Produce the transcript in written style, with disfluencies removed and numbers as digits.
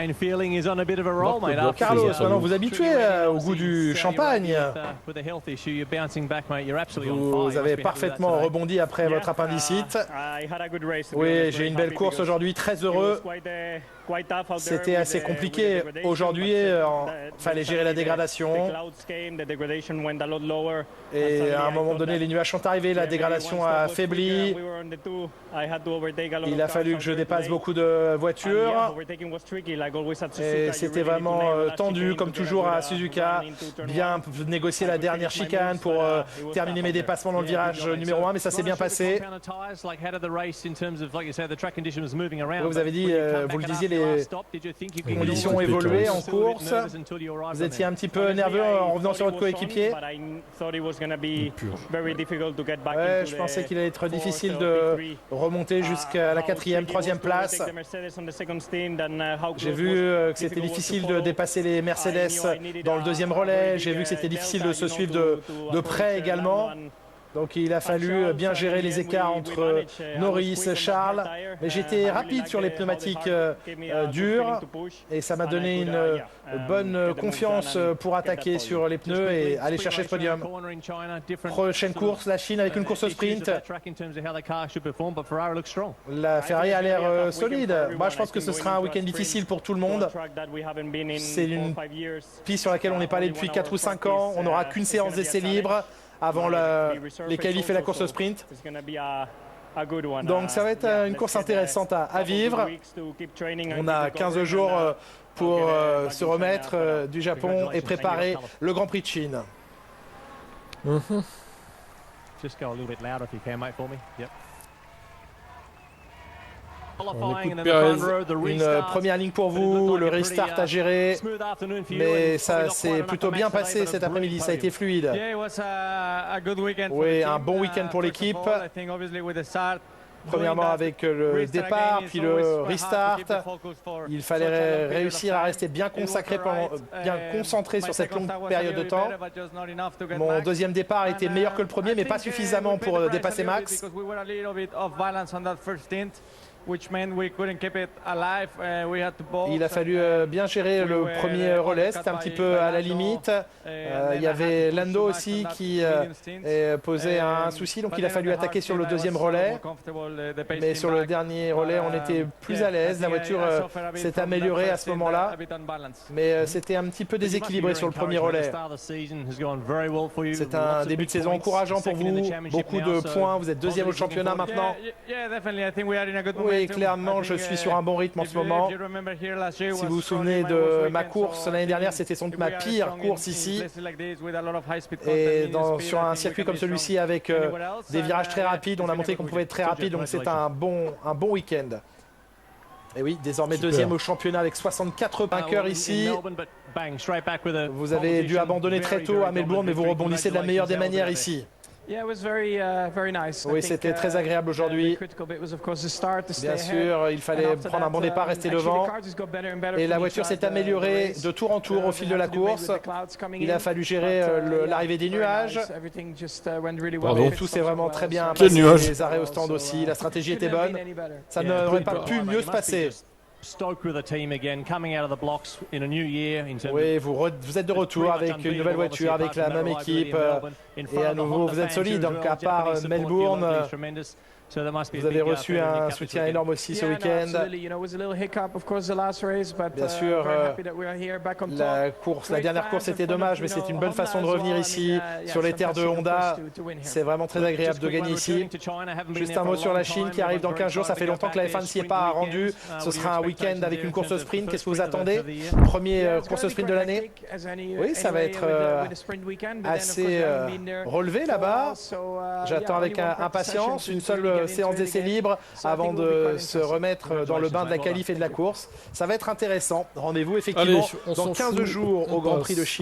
Bon, Carlos, maintenant vous habituez au goût du champagne. Vous avez parfaitement rebondi après votre appendicite. Oui, j'ai une belle course aujourd'hui, très heureux. C'était assez compliqué. Aujourd'hui, il fallait gérer la dégradation. Et à un moment donné, les nuages sont arrivés, la dégradation a affaibli. Il a fallu que je dépasse beaucoup de voitures. Et c'était vraiment tendu, comme toujours à Suzuka. Bien négocier la dernière chicane pour terminer mes dépassements dans le virage numéro 1, mais ça s'est bien passé. Vous avez dit, vous le disiez, les conditions ont évolué en course. Vous étiez un petit peu nerveux en revenant sur votre coéquipier. Ouais, je pensais qu'il allait être difficile de remonter jusqu'à la 4e, 3e place. J'ai vu que c'était difficile de dépasser les Mercedes dans le 2e relais. J'ai vu que c'était difficile de se suivre de près également. Donc il a fallu bien gérer les écarts entre Norris et Charles. Mais j'étais rapide sur les pneumatiques dures et ça m'a donné une bonne confiance pour attaquer sur les pneus et aller chercher le podium. Prochaine course, la Chine avec une course sprint. La Ferrari a l'air solide. Moi je pense que ce sera un week-end difficile pour tout le monde. C'est une piste sur laquelle on n'est pas allé depuis 4 ou 5 ans. On n'aura qu'une séance d'essai libre avant les qualifs et la course sprint. Donc ça va être une course intéressante à vivre. On a 15 jours pour se remettre du Japon et préparer le Grand Prix de Chine. On écoute Perez. Une première ligne pour vous, le restart à gérer, mais ça s'est plutôt bien passé cet après-midi, ça a été fluide. Oui, un bon week-end pour l'équipe. Premièrement avec le départ, puis le restart. Il fallait réussir à rester bien concentré sur cette longue période de temps. Mon deuxième départ était meilleur que le premier, mais pas suffisamment pour dépasser Max. Il a fallu bien gérer le premier relais, c'était un petit peu à la limite. Il y avait Lando aussi qui posait un souci, donc il a fallu attaquer sur le deuxième relais. Mais sur le dernier relais, on était plus à l'aise. La voiture s'est améliorée à ce moment-là. Mais c'était un petit peu déséquilibré sur le premier relais. C'est un début de saison encourageant pour vous. Beaucoup de points. Vous êtes deuxième au championnat maintenant. Oui, clairement, je suis sur un bon rythme en ce moment. Si vous vous souvenez de ma course l'année dernière, c'était sans doute ma pire course ici. Et sur un circuit comme celui-ci avec des virages très rapides, on a montré qu'on pouvait être très rapide, donc c'est un bon week-end. Et oui, désormais deuxième au championnat avec 64 vainqueurs ici. Vous avez dû abandonner très tôt à Melbourne, mais vous rebondissez de la meilleure des manières ici. Oui, c'était très agréable aujourd'hui. Bien sûr, il fallait prendre un bon départ, rester devant. Et la voiture s'est améliorée de tour en tour au fil de la course. Il a fallu gérer l'arrivée des nuages. Et tout s'est vraiment très bien passé. Les arrêts au stand aussi. La stratégie était bonne. Ça n'aurait pas pu mieux se passer. Oui, vous êtes de retour avec une nouvelle voiture, avec la même équipe. Et à nouveau, vous êtes solide. Donc à part Melbourne, vous avez reçu un soutien énorme aussi ce week-end. Bien sûr, la dernière course était dommage, mais c'est une bonne façon de revenir ici sur les terres de Honda. C'est vraiment très agréable de gagner ici. Juste un mot sur la Chine qui arrive dans 15 jours. Ça fait longtemps que la F1 ne s'y est pas rendue. Ce sera un week-end avec une course sprint. Qu'est-ce que vous attendez? Premier course sprint de l'année? Oui, ça va être assez relevé là-bas. J'attends avec impatience une seule séance d'essai libre avant de se remettre dans le bain de la qualif et de la course. Ça va être intéressant. Rendez-vous effectivement dans 15 jours au Grand Prix de Chine.